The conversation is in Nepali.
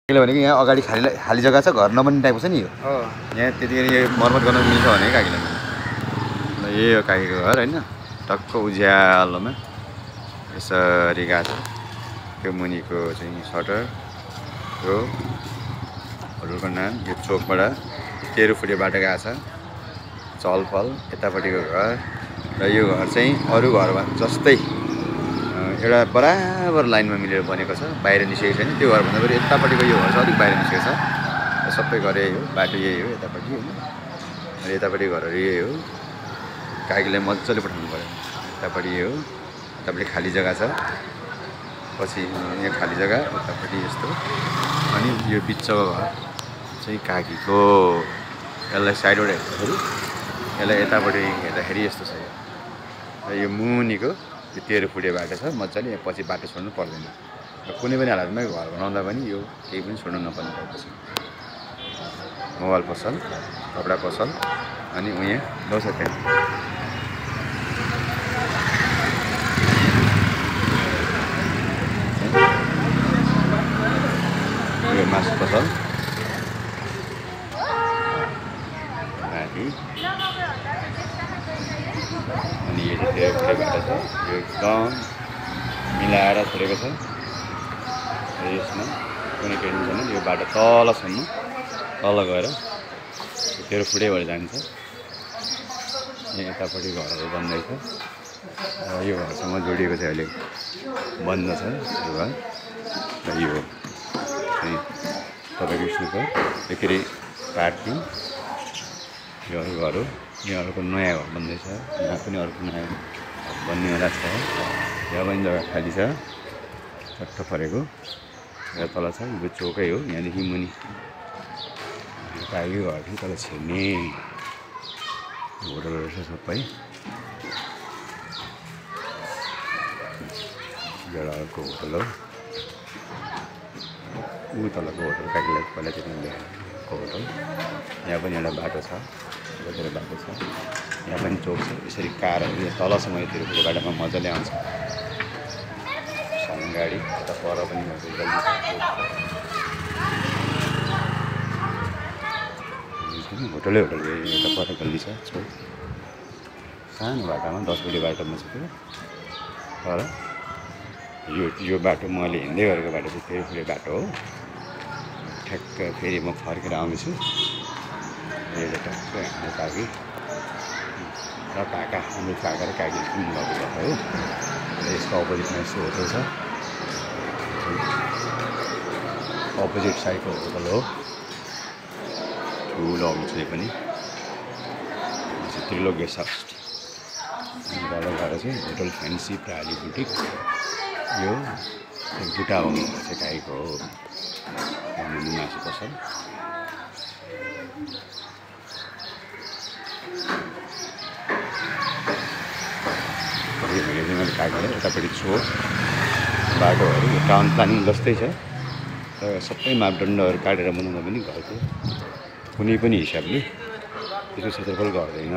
भनेको यहाँ अगाडि खाली जग्गा छ, घर नबन्ने टाइपको छ नि यो। यहाँ त्यतिखेर यो मर्मत गर्न मिल्छ भने काकीलाई। ल यही हो काकीको घर होइन, टक्क उज्यालोमा यसरी गएको छ। त्यो मुनिको चाहिँ सटर हो होटलको नाम। यो चोकबाट तेह्रफुटे बाटो गएको छ, चलफल यतापट्टिको घर। र यो घर चाहिँ अरू घरमा जस्तै एउटा बराबर लाइनमा मिलेर बनेको छ, बाहिर निस्केको छैन। त्यो घरभन्दा फेरि यतापट्टिको यो घर चाहिँ अलिक बाहिर निस्केको छ। सबै घर यही हो, बाटो यही हो यतापट्टि होइन। र यतापट्टि घरहरू यही हो। काकीलाई मजाले पठाउनु पऱ्यो। यतापट्टि यो हो, यतापट्टि खाली जग्गा छ, पछि यहाँ खाली जग्गा उतापट्टि यस्तो। अनि यो बिचको घर चाहिँ काकीको। यसलाई साइडबाट हेर्दाखेरि, यसलाई यतापट्टि हेर्दाखेरि यस्तो छ। र यो मुनिको यो 13 फुटे बाटो छ मजाले। यहाँ पछि बाटो छोड्नु पर्दैन। र कुनै पनि हालतमा घर बनाउँदा पनि यो केही पनि छोड्नु नपर्ने भएको छ। मोबाइल पसल, कपडा पसल, अनि उहाँ दौसा ट्याङ। यो मासु पसल अनि यो चाहिँ 13 फुटे बाटो छ। यो एकदम मिलाएर छोडेको छ। र यसमा कुनै केही छैन। यो बाटो तलसम्म तल गएर 13 फुटे भएर जान्छ। यहाँ यतापट्टि घरहरू बन्दैछ। र यो घरसँग जोडिएको चाहिँ अहिले बन्द छ यो घर। र यो चाहिँ तपाईँको सुपर के अरे पार्किङ। यो घर हो। यहाँ अर्को नयाँ घर बन्दैछ। यहाँ पनि अर्को नयाँ बन्नेवाला छ। यहाँ पनि जग्गा खाली छ, चट्ट परेको। यहाँ तल छ, यो चोकै हो। यहाँदेखि मुनि काकीको घर चाहिँ तल छिर्ने होटलहरू छ सबै। एउटा अर्को होटल हो। ऊ तलको होटल काकीलाई पहिलातिर देखाएको होटल। यहाँ पनि एउटा बाटो छ, यतातिर बाटो छ। यहाँ पनि चोक छ। यसरी कारहरू यहाँ तलसम्म यतिर फुटे बाटोमा मजाले आउँछ। सानो गाडी यता पर पनि गल्ली छ, होटलै होटल। यता पर गल्ली छ, चोक सानो बाटोमा 10 फुटे बाटोमा छ त्यो। तर यो बाटो मैले हिँड्दै गरेको बाटो चाहिँ 13 फुटे बाटो हो। ठ्याक्क फेरि म फर्केर आउँदैछु। यो टक्क हाम्रो काकी र काका, हाम्रो काका र काकी मिलाएको भएको हो। र यसको अपोजिटमा यस्तो होटल छ, अपोजिट साइडको होटल हो। ठुलो अफिसले पनि त्रिलोक गेस्ट हाउस। गएर चाहिँ होटल फ्यान्सी प्राली बुटिक। यो बुटा हो चाहिँ काकीको हो। मासु पसल। मैले काकीलाई यतापट्टि चोक बाटोहरू टाउन प्लानिङ जस्तै छ। र सबै मापदण्डहरू काटेर बनाउँदा पनि घरको कुनै पनि हिसाबले त्यस्तो क्षेत्रफल गर्दैन।